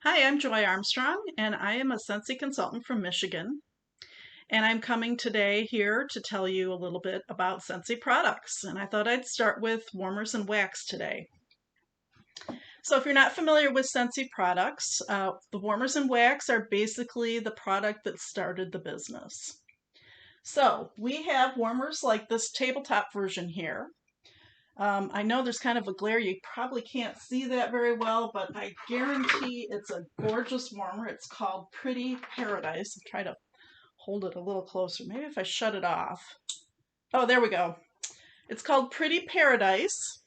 Hi, I'm Joy Armstrong, and I am a Scentsy consultant from Michigan. And I'm coming today here to tell you a little bit about Scentsy products. And I thought I'd start with warmers and wax today. So if you're not familiar with Scentsy products, the warmers and wax are basically the product that started the business. So we have warmers like this tabletop version here. I know there's kind of a glare. You probably can't see that very well, but I guarantee it's a gorgeous warmer. It's called Pretty Paradise. I'll try to hold it a little closer. Maybe if I shut it off. Oh, there we go. It's called Pretty Paradise.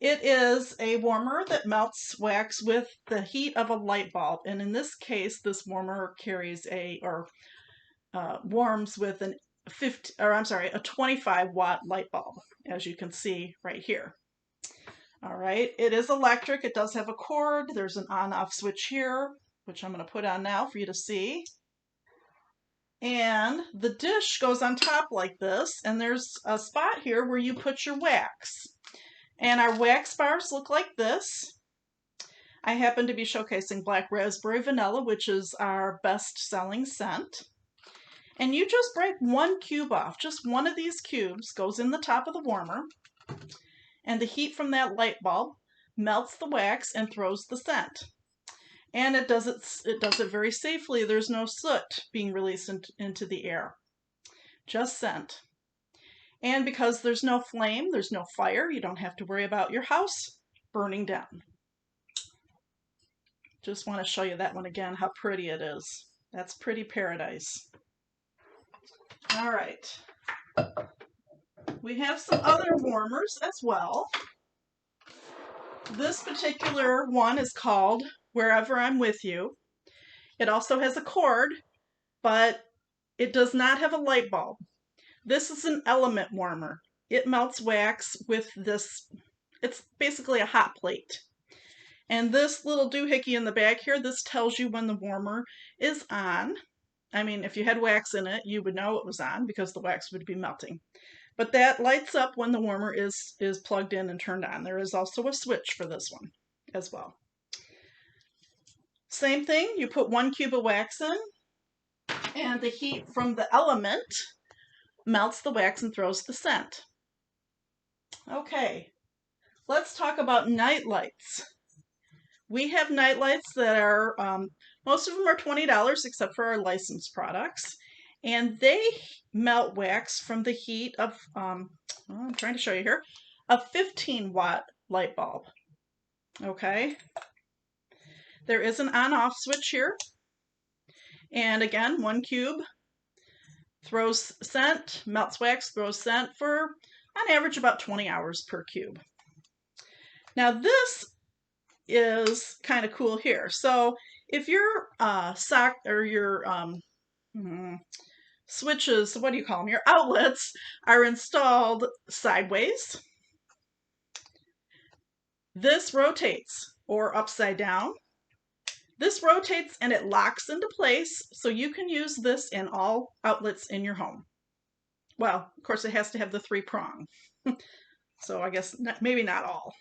It is a warmer that melts wax with the heat of a light bulb. And in this case, this warmer carries warms with a 25 watt light bulb, as you can see right here. All right, it is electric. It does have a cord. There's an on-off switch here, which I'm going to put on now for you to see. And the dish goes on top like this, and there's a spot here where you put your wax. And our wax bars look like this. I happen to be showcasing Black Raspberry Vanilla, which is our best-selling scent. And you just break one cube off. Just one of these cubes goes in the top of the warmer, and the heat from that light bulb melts the wax and throws the scent. And it does it very safely. There's no soot being released into the air, just scent. And because there's no flame, there's no fire, you don't have to worry about your house burning down. Just want to show you that one again, how pretty it is. That's Pretty Paradise. All right. We have some other warmers as well. This particular one is called Wherever I'm With You. It also has a cord, but it does not have a light bulb. This is an element warmer. It melts wax with this, it's basically a hot plate. And this little doohickey in the back here, this tells you when the warmer is on. I mean, if you had wax in it, you would know it was on because the wax would be melting. But that lights up when the warmer is plugged in and turned on. There is also a switch for this one as well. Same thing, you put one cube of wax in, and the heat from the element melts the wax and throws the scent. Okay, let's talk about Nightlights. We have Nightlights that are, most of them are $20 except for our licensed products. And they melt wax from the heat of, I'm trying to show you here, a 15 watt light bulb. Okay. There is an on-off switch here. And again, one cube throws scent, melts wax, throws scent for, on average, about 20 hours per cube. Now this is kind of cool here. So if your switches, what do you call them? Your outlets are installed sideways. This rotates, or upside down. This rotates and it locks into place, so you can use this in all outlets in your home. Well, of course it has to have the 3-prong. So I guess maybe not all.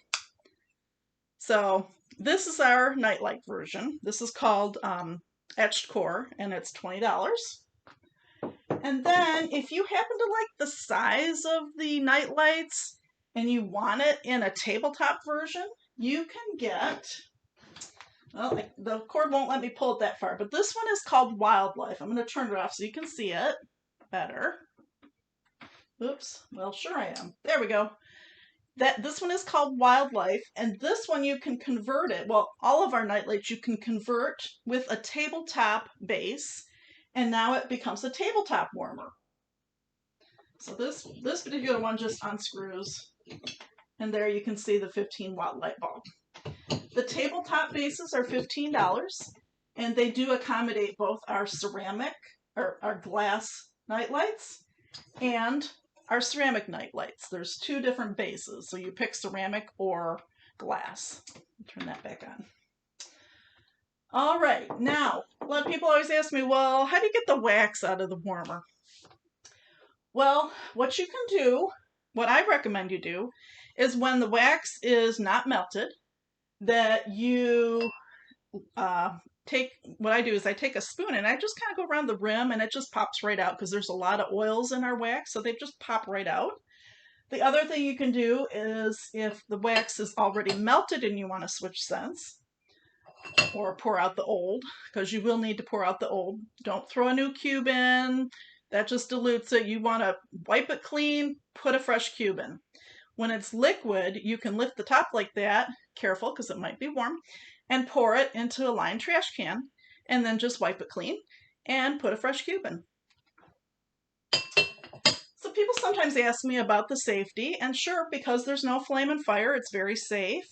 So this is our nightlight version. This is called Etched Core, and it's $20. And then if you happen to like the size of the Nightlights and you want it in a tabletop version, you can get, well, the cord won't let me pull it that far, but this one is called Wildlife. I'm going to turn it off so you can see it better. Oops, well, sure I am. There we go. This one is called Wildlife, and this one you can convert it. Well, all of our Nightlights you can convert with a tabletop base, and now it becomes a tabletop warmer. So this particular one just unscrews, and there you can see the 15 watt light bulb. The tabletop bases are $15, and they do accommodate both our ceramic, or our glass Nightlights, and our ceramic Nightlights. There's 2 different bases, so you pick ceramic or glass. Turn that back on. All right, now, a lot of people always ask me, well, how do you get the wax out of the warmer? Well, what you can do, what I recommend you do, is when the wax is not melted, that you what I do is I take a spoon and I just kind of go around the rim and it just pops right out because there's a lot of oils in our wax, so they just pop right out. The other thing you can do is if the wax is already melted and you want to switch scents or pour out the old, because you will need to pour out the old. Don't throw a new cube in. That just dilutes it. You want to wipe it clean, put a fresh cube in. When it's liquid, you can lift the top like that, careful because it might be warm, and pour it into a lined trash can, and then just wipe it clean and put a fresh cube in. So people sometimes ask me about the safety, and sure, because there's no flame and fire, it's very safe.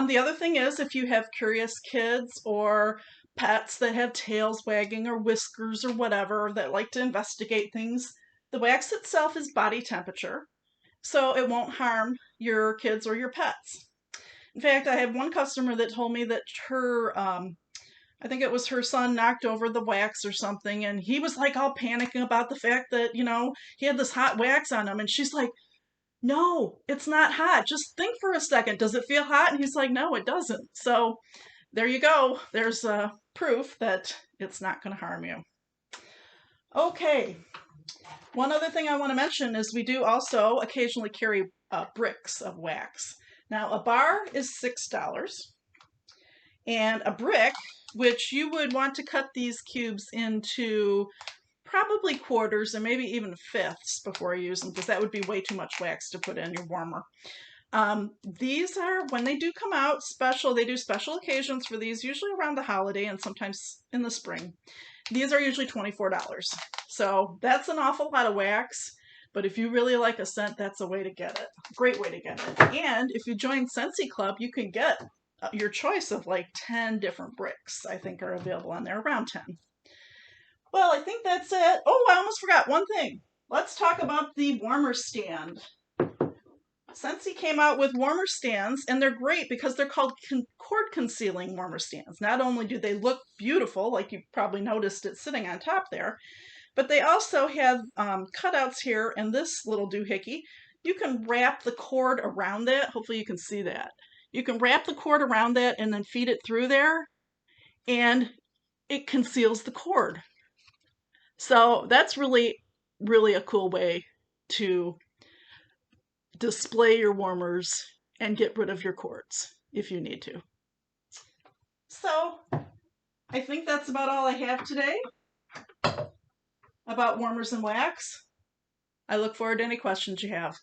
The other thing is if you have curious kids or pets that have tails wagging or whiskers or whatever that like to investigate things, the wax itself is body temperature, so it won't harm your kids or your pets. In fact, I have one customer that told me that her, I think it was her son knocked over the wax or something, and he was like all panicking about the fact that, he had this hot wax on him, and she's like, no, it's not hot. Just think for a second. Does it feel hot? And he's like, no, it doesn't. So there you go. There's proof that it's not going to harm you. Okay. One other thing I want to mention is we do also occasionally carry bricks of wax. Now, a bar is $6, and a brick, which you would want to cut these cubes into probably quarters and maybe even fifths before you use them, because that would be way too much wax to put in your warmer. These are, when they do come out, special. They do special occasions for these, usually around the holiday and sometimes in the spring. These are usually $24. So that's an awful lot of wax, but if you really like a scent, that's a way to get it. Great way to get it. And if you join Scentsy Club, you can get your choice of like 10 different bricks, I think, are available on there, around 10. Well, I think that's it. Oh, I almost forgot one thing. Let's talk about the warmer stand. Scentsy came out with warmer stands, and they're great because they're called cord concealing warmer stands. Not only do they look beautiful, like you probably noticed it sitting on top there, but they also have cutouts here, and this little doohickey, you can wrap the cord around that. Hopefully you can see that. You can wrap the cord around that and then feed it through there, and it conceals the cord. So that's really, really a cool way to display your warmers and get rid of your cords if you need to. So I think that's about all I have today about warmers and wax. I look forward to any questions you have.